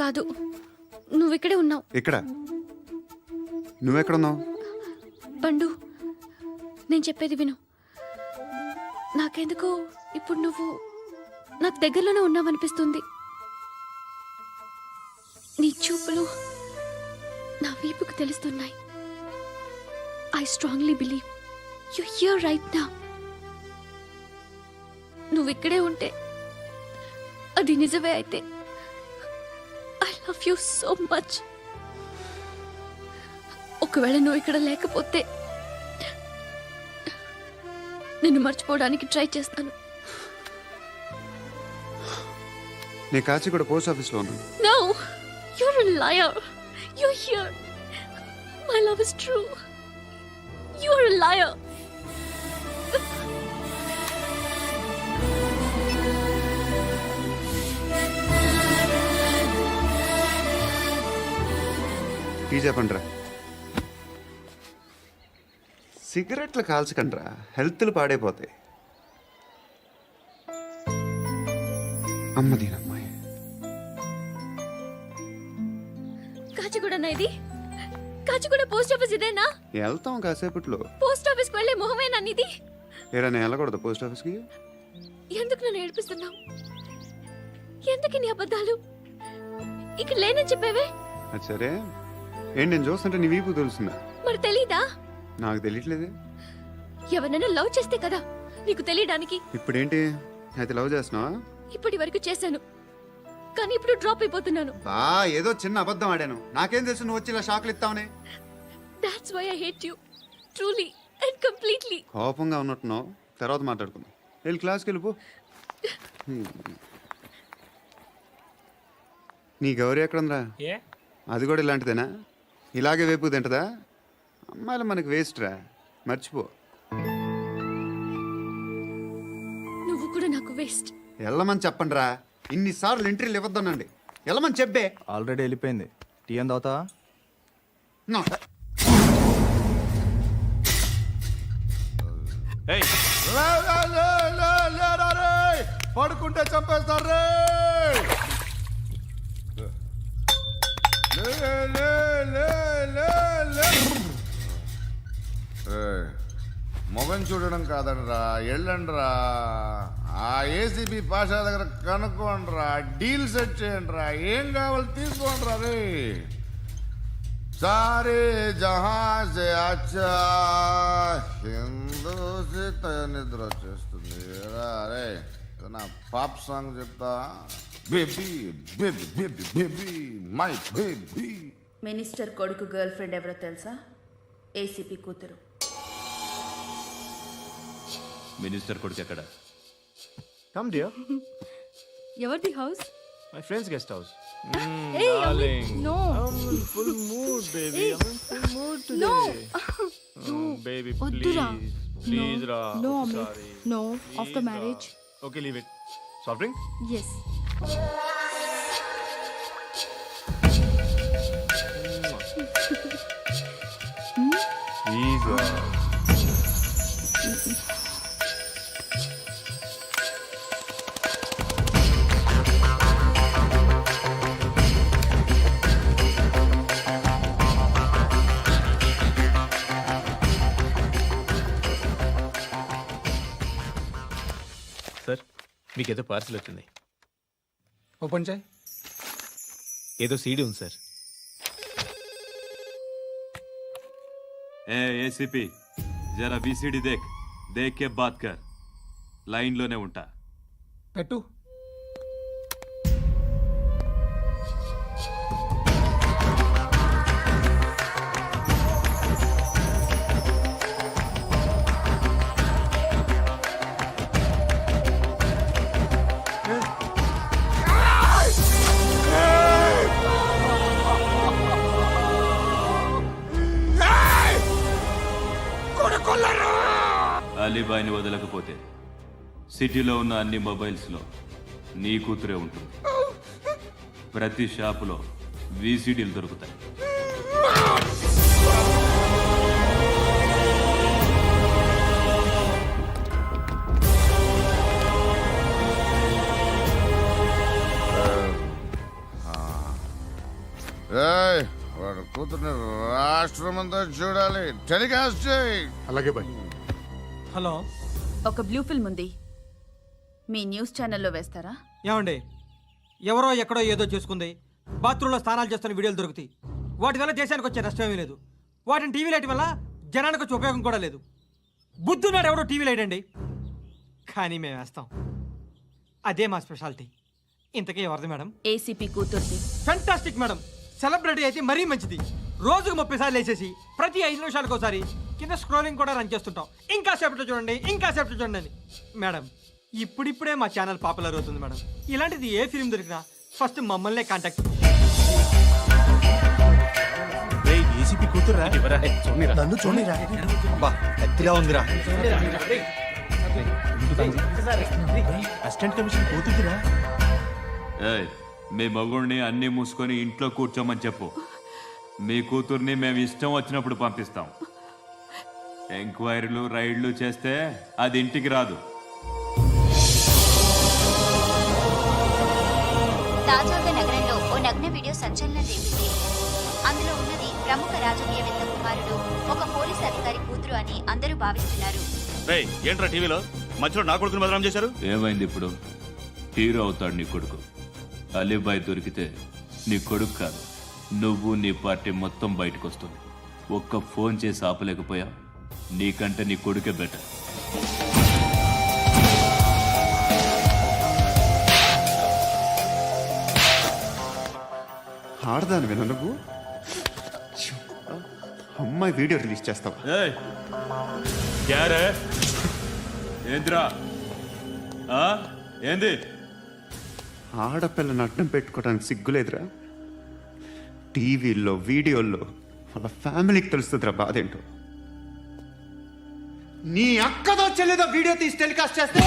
కాదు, నువ్వు ఇక్కడే ఉన్నావు. ఇక్కడ నువ్వెక్కడున్నావు? పండు, నేను చెప్పేది విను. నాకెందుకో ఇప్పుడు నువ్వు నాకు దగ్గరలోనే ఉన్నావనిపిస్తుంది. నీ చూపులు నా వీపుకు తెలుస్తున్నాయి. I strongly believe you here right now. నువ్వు ఇక్కడే ఉంటే అది నిజమే అయితే I love you so much. ఒకవేళ నువ్వు ఇక్కడ లేకపోతే నిన్ను మర్చిపోవడానికి ట్రై చేస్తాను. నీ కాచి కూడా పోస్ట్ ఆఫీస్లో ఉన్నాను. No, you're a liar. You're here. My love is true. You're a liar. Tea చెప్పండిరా. సిగరెట్లు కాల్చకండ్రా, హెల్త్లు పాడైపోతాయి. అమ్మదీనమ్మాయి. కాచిగూడనా ఇది? కాచిగూడ పోస్ట్ ఆఫీస్ ఇదేనా? వెళ్తాం కాసేపట్లో. పోస్ట్ ఆఫీస్ కి వెళ్ళే మొహమేనా నీది? ఏరా నేను వెళ్ళకూడదు పోస్ట్ ఆఫీస్కి? ఎందుకు నన్ను ఏడిపిస్తున్నావు? ఎందుకు నీ అబద్ధాలు? ఇక్కడ లేనని చెప్పేవే. అది సరే, ఏంటి నేను చూస్తుంటే నీ వీపు తెలుస్తుందా? మరి తెలీదా? నాకు తెలియట్లేదే. ఎవరైనా లవ్ చేస్తే కదా నీకు తెలియడానికి. ఇప్పుడేంటి అయితే లవ్ చేస్తున్నావా? ఇప్పటి వరకు చేశాను, కానీ ఇప్పుడు డ్రాప్ అయిపోతున్నాను. ఏదో చిన్న అబద్ధం ఆడాను. నాకేం తెలుసు నువ్వు వచ్చి ఇలా షాక్లు ఇస్తావని. That's why I hate you. Truly and completely. కోపంగా ఉన్నట్టున్నావు, తర్వాత మాట్లాడుకుందాం. వెళ్ళి క్లాస్కి వెళ్ళిపో. నీ గౌరీ ఎక్కడుందా? అది కూడా ఇలాంటిదేనా? ఇలాగే వేపు తింటదా? అమ్మాయిలు మనకి వేస్ట్ రా, మర్చిపో. నువ్వు కూడా నాకు వేస్ట్. వెళ్ళమని చెప్పండి రా. ఇన్నిసార్లు ఎంట్రీలు ఇవ్వద్దనండి. వెళ్ళమని చెప్పే. ఆల్రెడీ వెళ్ళిపోయింది. టీ అని తాగుతావా? పడుకుంటే చంపేస్తారు. మొగం చూడడం కాదండ్రా, వెళ్ళండ్రా. ఆ ఏసీబీ పాషా దగ్గర కనుక్కోండ్రా, డీల్ సెట్ చేయండిరా, ఏం కావాలి తీసుకోండిరా. రే సారే జహాజే అచ్చా హిందూ నిద్ర వచ్చేస్తుంది. రే నా పాప్ సాంగ్ చెప్తా. Baby baby baby baby my baby. Minister కొడుకు గర్ల్ ఫ్రెండ్ ఎవరో తెలుసా? ఏసీపీ కూతురు. మినిస్టర్ కొడుకు ఎక్కడ? Come dear. ఎవరిది house? My friend's guest house. Hey, Darling. no. I'm in full mood, baby. I'm in full mood today. No. Baby, వద్దురా. please. Please, Ra. No, I'm Amit. sorry. No, Please, after Ra. marriage. Okay, leave it. Soft drink? Yes. Please, Ra. Sir, మీకేదో parcel వచ్చింది. Open చేయి. ఏదో CD ఉంది sir. ఏ ACP, జరా VCD దేక్, దేక్ కే బాత్ కర్. లైన్లోనే ఉంటా. పెట్టు. అలీబాయిని వదలకపోతే సిటీలో ఉన్న అన్ని మొబైల్స్లో నీ కూతురే ఉంటుంది. ప్రతి షాపులో వీసీడీలు దొరుకుతాయి. ఏయ్, వాడు కూతుర్ని రాష్ట్రం అంతా చూడాలి. టెలికాస్ట్ చేయి. అలాగే బాయ్. హలో ఒక బ్లూ ఫిల్మ్ ఉంది, మీ న్యూస్ ఛానల్లో వేస్తారా? ఏమండి, ఎవరో ఎక్కడో ఏదో చేసుకుంది, బాత్రూంలో స్నానాలు చేస్తున్న వీడియోలు దొరుకుతాయి. వాటి వల్ల దేశానికి వచ్చే నష్టమేమీ లేదు. వాటిని టీవీ లైట్ వల్ల జనానికి వచ్చే ఉపయోగం కూడా లేదు. బుద్ధున్నాడు ఎవడో టీవీ లైట్ అండి, కానీ మేము వేస్తాం. అదే మా స్పెషాలిటీ. ఇంతకీ ఎవరిది మేడం? ఏసీపీ కూతుర్ది. Fantastic madam. సెలబ్రిటీ అయితే మరీ మంచిది. రోజుకు 30 సార్లు వేసేసి ప్రతి 5 నిమిషాలకు ఒకసారి కింద స్క్రోలింగ్ కూడా రన్ చేస్తుంటాం. ఇంకా సేపట్లో చూడండి, ఇంకా సేపట్లో చూడండి అని. మేడం, ఇప్పుడిప్పుడే మా ఛానల్ పాపులర్ అవుతుంది మేడం. ఇలాంటిది ఏ ఫిల్మ్ దొరికినా ఫస్ట్ మమ్మల్నే కాంటాక్ట్. ఏసీపీ కూతురా నన్ను చూడరా అబ్బా ఎత్తిగా ఉందిరా. అసిస్టెంట్ కమిషన్ కూతురురా. ఏయ్, మీ మగుడిని అన్ని మూసుకొని ఇంట్లో కూర్చోమని చెప్పు. మీ కూతుర్ని మేము ఇష్టం వచ్చినప్పుడు పంపిస్తాం. ఎంక్వైరీలు రైడ్లు చేస్తే అది ఇంటికి రాదు. తాజాగా నగరంలో ఓ నగ్న వీడియో సంచలనం రేపింది. అందులో ఉన్నది ప్రముఖ రాజకీయవేత్త కుమారుడు, ఒక పోలీస్ అధికారి కూతురు అని అందరూ భావిస్తున్నారు. ఏంట్రా టీవీలో మధ్యలో నా కొడుకుని బదనాం చేశారు? ఏమైంది ఇప్పుడు? హీరో అవుతాడు నీ కొడుకు. అలీబాయ్ దొరికితే నీ కొడుకు కాదు, నువ్వు నీ పార్టీ మొత్తం బయటకు వస్తుంది. ఒక్క ఫోన్ చేసి ఆపలేకపోయా, నీకంటే నీ కొడుకే బెటర్. ఆడదాను విన నువ్వు. అమ్మాయి వీడియో రిలీజ్ చేస్తావా? ఏంద్రా ఏంది? ఆడపిల్లని అడ్డం పెట్టుకోవడానికి సిగ్గులేదురా? టీవీల్లో వీడియోల్లో వాళ్ళ ఫ్యామిలీకి తెలుస్తుందిరా బాధ ఏంటో. నీ అక్కదో చెల్లిదో వీడియో తీసి టెలికాస్ట్ చేస్తే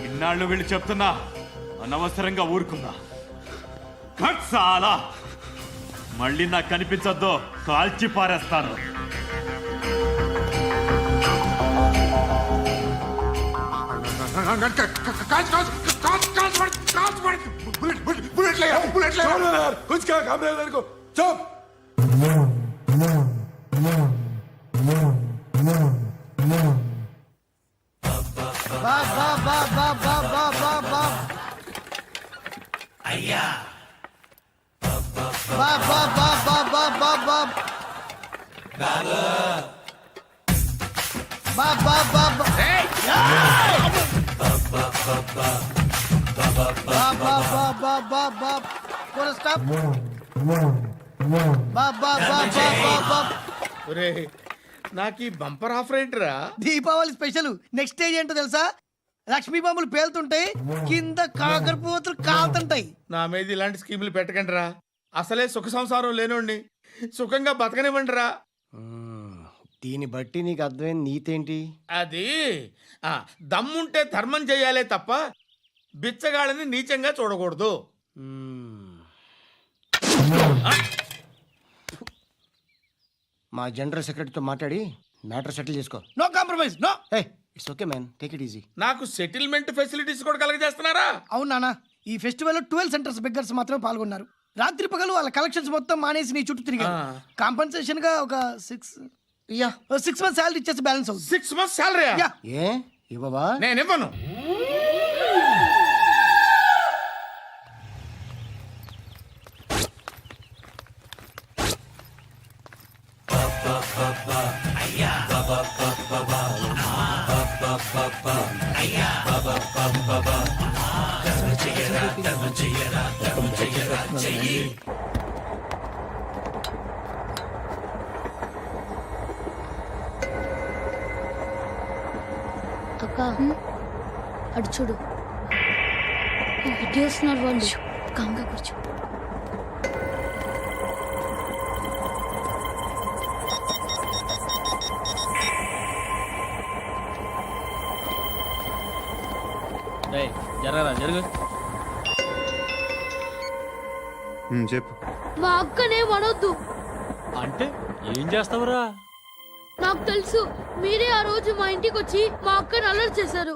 ఇన్నాళ్ళు వీళ్ళు చెప్తున్నా అనవసరంగా ఊరుకున్నా. చాలా మళ్ళీ నాకు కనిపించొద్దు, కాల్చి పారేస్తాను. నాకు ఈ బంపర్ ఆఫర్ ఏంటిరా? దీపావళి స్పెషల్. నెక్స్ట్ స్టేజ్ ఏంటో తెలుసా? లక్ష్మీ బాంబులు పేలుతుంటాయి, కింద కాకరపోతులు కాలుతుంటాయి. నా మీద ఇలాంటి స్కీములు పెట్టకండి రా. అసలే సుఖ సంసారం లేనోండి, సుఖంగా బతకనివ్వండి రా. దీన్ని బట్టి నీకు అర్థమైన నీతేంటి? అది దమ్ముంటే ధర్మం చేయాలే తప్ప బిచ్చగాళ్ళని నీచంగా చూడకూడదు. మా జనరల్ సెక్రటరీతో మాట్లాడి మ్యాటర్ సెటిల్ చేసుకో. No compromise, no. It's okay man, take it easy. నాకు సెటిల్మెంట్ ఫెసిలిటీస్ కూడా కలగజేస్తున్నారా? అవును నాన్న, ఈ ఫెస్టివల్ 12 సెంటర్స్ బెగ్గర్స్ మాత్రమే పాల్గొన్నారు. రాత్రి పగలు వాళ్ళ కలెక్షన్స్ మొత్తం మానేసి నీ చుట్టూ తిరిగారు. కాంపన్సేషన్ గా ఒక 6 months శాలరీ ఇచ్చేసి బ్యాలెన్స్ అవుతుంది. 6 months శాలరీ? ఏ ఇవ్వవా? నేను ఇవ్వను. అక్క, అటు చూడు, ఇటు వస్తున్నారు వాళ్ళు. కామ్గా కూర్చో. జరగరా జరుగు. చెప్పు. మా అక్కనే వడొద్దు. అంటే ఏం చేస్తావురా? నాకు తెలుసు, మీరే ఆ రోజు మా ఇంటికి వచ్చి మా అక్కని అలర్ట్ చేశారు.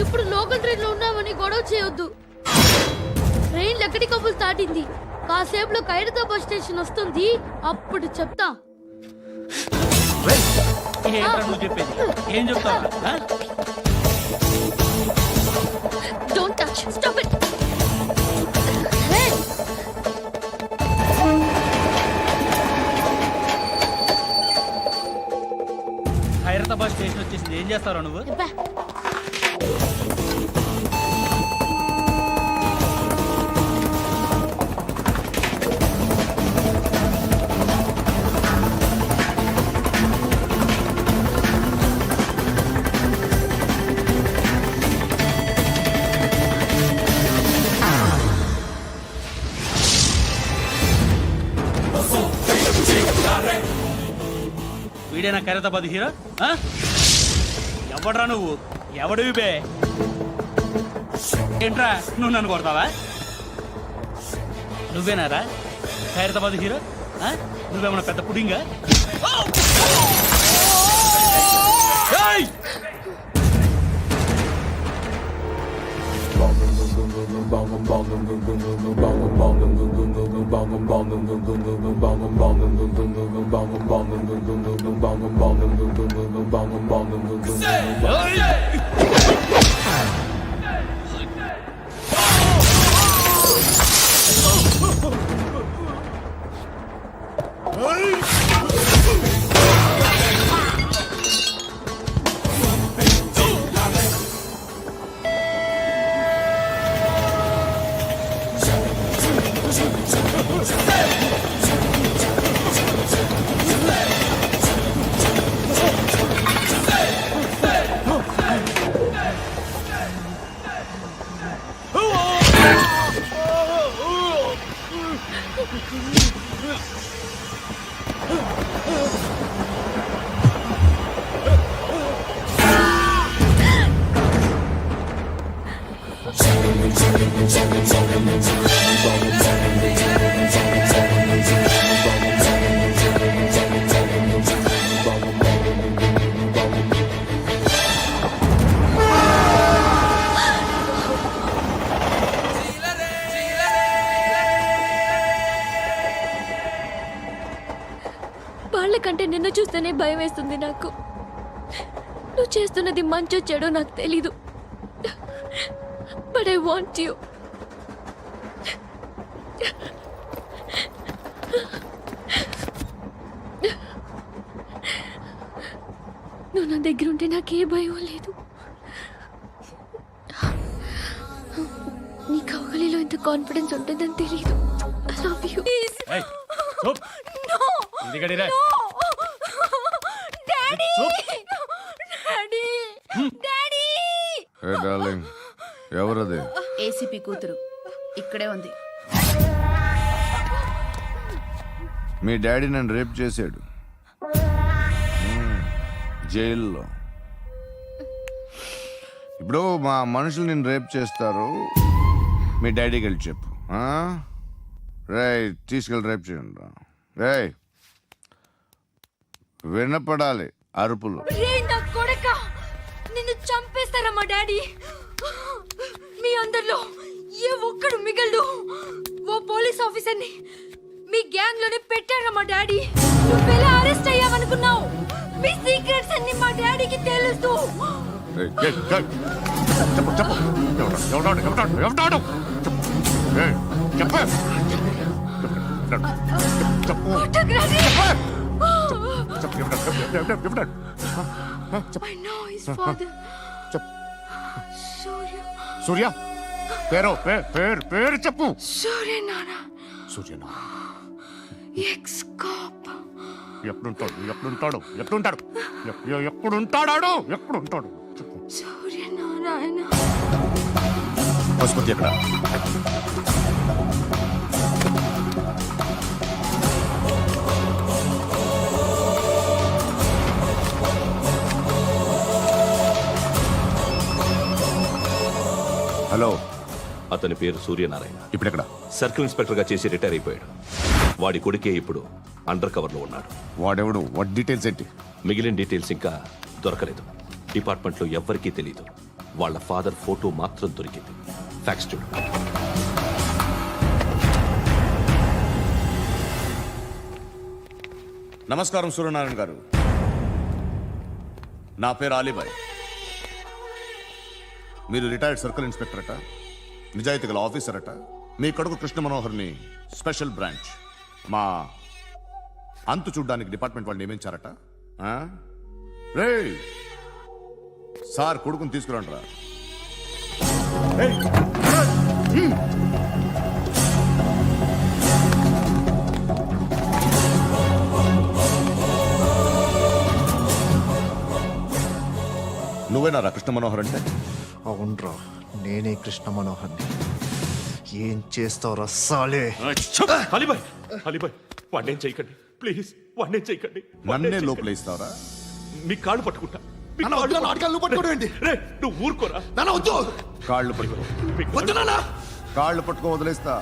ఇప్పుడు లోకల్ ట్రైన్ లో ఉన్నామని గొడవ చేయొద్దు. ట్రైన్ లక్కడి కబుల్ దాటింది. కాసేపులో ఖైరతాబాద్ స్టేషన్ వస్తుంది, అప్పుడు చెప్తా. ఏంట్రా నువ్వు చెప్పేది? ఏం చెప్తావు? Don't touch, stop it. Hey, Hyderabad station వచ్చేసింది. ఏం చేస్తావురా నువ్వు? అబ్బా. వీడేనా ఖైరతాబాద్ హీరో? ఎవడ్రా నువ్వు? ఎవడివి బే? ఏంట్రా నువ్వు నన్ను కొడతావా? నువ్వేనారా ఖైరతాబాద్ హీరో? నువ్వేమన్నా పెద్ద పుడింగా? ఏయ్! వాళ్ళకంటే నిన్ను చూస్తేనే భయం వేస్తుంది నాకు. నువ్వు చేస్తున్నది మంచో చెడో నాకు తెలీదు, బట్ ఐ వాంట్ యూ. నువ్వు నా దగ్గర ఉంటే నాకే భయం లేదు. నీ కౌగలిలో ఇంత కాన్ఫిడెన్స్ ఉంటుందని తెలీదు. I love you. డార్లింగ్, ఎవరది? ఏసీపీ కూతురు ఇక్కడే ఉంది. మీ డాడీ నన్ను రేప్ చేశాడు జైల్లో. ఇప్పుడు మా మనుషులు నిన్ను రేప్ చేస్తారు, మీ డాడీకి వెళ్ళి చెప్పు. రేయ్, తీసుకెళ్ళి రేప్ చేయండి. రేయ్, వినపడాలి అరుపులు. నిన్ను చంపేస్తారా మా డాడీ? మీ అందరిలో ఏ ఒక్కడు మిగలడు. ఓ పోలీస్ ఆఫీసర్ని మీ గ్యాంగ్ లోనే పెట్టారా మా డాడీ? నువ్వెలా అరెస్ట్ అయ్యావనుకున్నావు? మీ సీక్రెట్స్ అన్ని మా డాడీకి తెలుసు. I know his father. సూర్య పేరు పేరు చెప్పు. సూర్య నాన్న. సూర్య ఎక్స్ కాప్. ఎప్పుడుంటాడు చెప్పు. సూర్య నారాయణ. పశుపతి ఎక్కడ? అతని పేరు సూర్యనారాయణ. ఇప్పుడెక్కడ? సర్కిల్ ఇన్స్పెక్టర్ గా చేసి రిటైర్ అయిపోయాడు. వాడి కొడుకే ఇప్పుడు అండర్ కవర్ లో ఉన్నాడు. వాడెవడు? వాడి డీటెయిల్స్ ఏంటి? మిగిలిన డీటెయిల్స్ ఇంకా దొరకలేదు. డిపార్ట్మెంట్ లో ఎవ్వరికీ తెలియదు. వాళ్ళ ఫాదర్ ఫోటో మాత్రం దొరికింది. ఫ్యాక్స్ చూడు. నమస్కారం సూర్యనారాయణ గారు. నా పేరు అలీబాయ్. మీరు రిటైర్డ్ సర్కిల్ ఇన్స్పెక్టర్ అట, నిజాయితీ గల ఆఫీసర్ అట. మీ కొడుకు కృష్ణ మనోహర్ని స్పెషల్ బ్రాంచ్ మా అంతు చూడ్డానికి డిపార్ట్మెంట్ వాళ్ళు నియమించారట. రే సార్, కొడుకుని తీసుకురండి రా. నువ్వేనా కృష్ణ మనోహర్ అంటే? అవునరా, నేనే కృష్ణ మనోహర్ని. ఏం చేస్తావురా సాలే? అలీబాయ్, అలీబాయ్, వాడినేం చేయకండి ప్లీజ్, వాడినేం చేయకండి. నన్నే లోపలేస్తావరా? మీ కాళ్ళు పట్టుకుంటా. నువ్వు ఊరుకోరా. కాళ్ళు పట్టుకో. కాళ్ళు పట్టుకో వదిలేస్తా.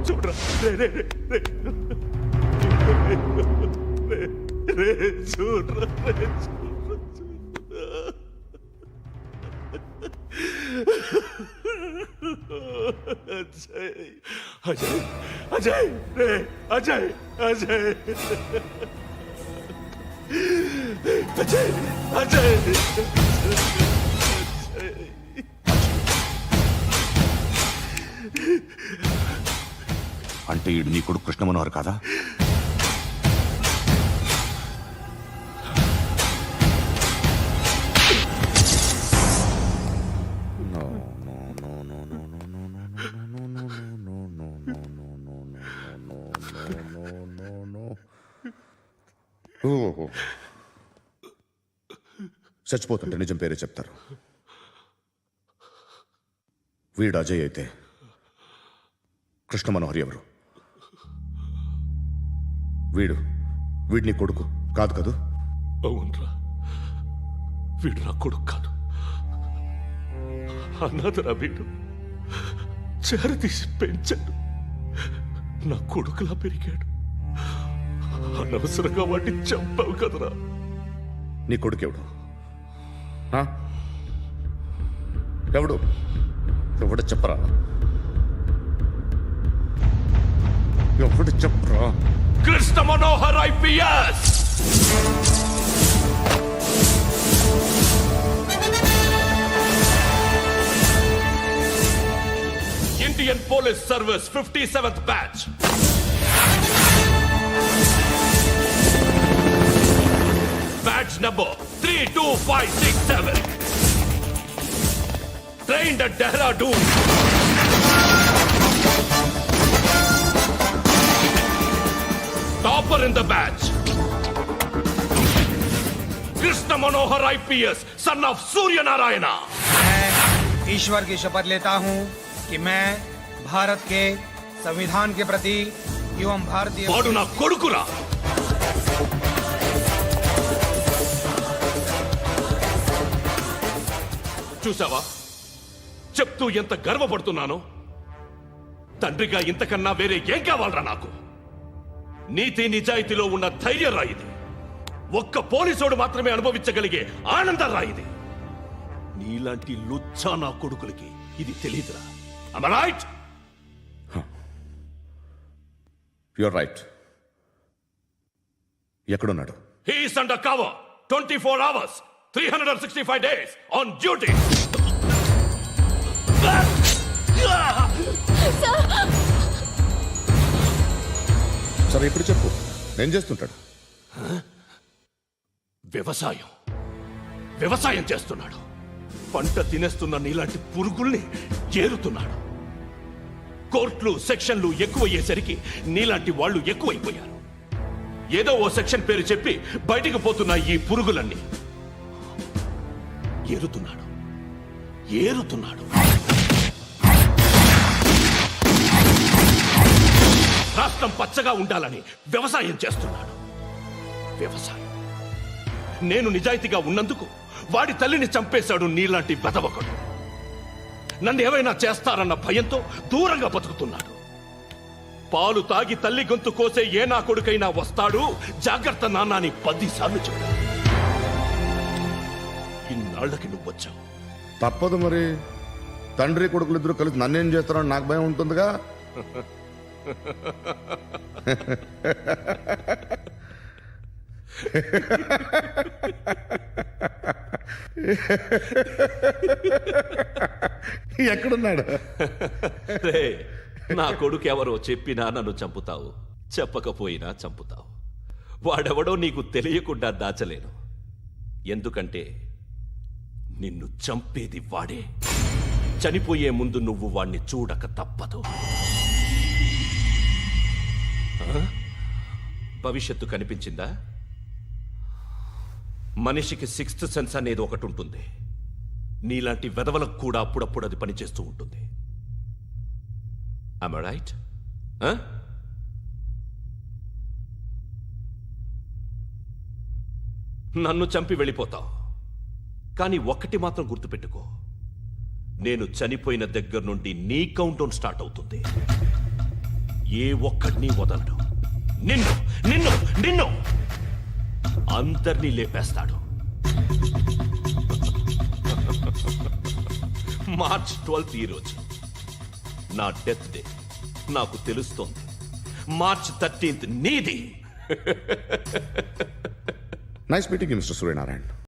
చూడరా, చూడరా. అజయ్, అజయ్, రే అజయ్, అజయ్, అజయ్, అజయ్. అంటే ఈడు నీ కొడుకు కృష్ణ మనోహర్ కాదా? చచ్చిపోతుంటే నిజం పేరే చెప్తారు. వీడు అజయ్ అయితే కృష్ణ మనోహర్ ఎవరు? వీడిని కొడుకు కాదు కదూ? అవునరా, వీడు నా కొడుకు కాదు. అన్నదరా వీడు. చేరతీసి పెంచాడు. నా కొడుకులా పెరిగాడు. అనవసరంగా వాడిని చంపావు కదరా. నీ కొడుకెవడు? ఎవడు? ఎవడు చెప్పరా? ఎవడు చెప్పరా? Krishna Manohar IPS. Indian police service 57th batch. Badge number 32567. Trained at Dehradun. Topper in the batch. Krishna Manohar IPS, son of Surya Narayana. मैं ईश्वर की शपथ लेता हूँ कि मैं भारत के संविधान के प्रति एवं भारतीय వాడు నా కొడుకురా. చూసావా, చెప్తూ ఎంత గర్వపడుతున్నానో. తండ్రిగా ఇంతకన్నా వేరే ఏం కావాలరా నాకు? నీతి నిజాయితీలో ఉన్న ధైర్యం రా ఇది. ఒక్క పోలీసోడు మాత్రమే అనుభవించగలిగే ఆనందం రా ఇది. నీలాంటి లుచ్చా నా కొడుకులకి ఇది తెలీదురా. Am I right? You're right. ఎక్కడున్నాడు? He is under cover 24 hours 365 days on duty. సరే ఇప్పుడు చెప్పు, ఏం చేస్తుంటాడు? వ్యవసాయం చేస్తున్నాడు. పంట తినేస్తున్న నీలాంటి పురుగుల్ని ఏరుతున్నాడు. కోర్టులు సెక్షన్లు ఎక్కువయ్యేసరికి నీలాంటి వాళ్ళు ఎక్కువైపోయారు. ఏదో ఓ సెక్షన్ పేరు చెప్పి బయటికి పోతున్న ఈ పురుగులన్నీ ఏరుతున్నాడు. రాష్ట్రం పచ్చగా ఉండాలని వ్యవసాయం చేస్తున్నాడు. వ్యవసాయం. నేను నిజాయితీగా ఉన్నందుకు వాడి తల్లిని చంపేశాడు నీలాంటి బెదవకుడు. నన్ను ఏమైనా చేస్తారన్న భయంతో దూరంగా బతుకుతున్నాడు. పాలు తాగి తల్లి గొంతు కోసే ఏ నా కొడుకైనా వస్తాడు, జాగ్రత్త నాన్న అని 10 సార్లు చెప్పు. ఇన్నాళ్ళకి నువ్వు వచ్చావు. తప్పదు మరి. తండ్రి కొడుకులు ఇద్దరు కలిసి నన్నేం చేస్తారని నాకు భయం ఉంటుందిగా. ఎక్కడున్నాడు? రే, నా కొడుకు ఎవరో చెప్పినా నన్ను చంపుతావు, చెప్పకపోయినా చంపుతావు. వాడెవడో నీకు తెలియకుండా దాచలేను. ఎందుకంటే నిన్ను చంపేది వాడే. చనిపోయే ముందు నువ్వు వాణ్ణి చూడక తప్పదు. భవిష్యత్తు కనిపించిందా? మనిషికి 6th సెన్స్ అనేది ఒకటి ఉంటుంది. నీలాంటి వెధవలకు కూడా అప్పుడప్పుడు అది పనిచేస్తూ ఉంటుంది. Am I right? నన్ను చంపి వెళ్ళిపోతావు. కానీ ఒక్కటి మాత్రం గుర్తుపెట్టుకో, నేను చనిపోయిన దగ్గర నుండి నీ కౌంటౌన్ స్టార్ట్ అవుతుంది. ఏ ఒక్కడిని వదలడు. నిన్ను నిన్ను నిన్ను అందరినీ లేపేస్తాడు. మార్చ్ 12th ఈ రోజు నా డెత్ డే. నాకు తెలుస్తోంది. మార్చ్ 13th నీది. Nice meeting mister Suryanarayana.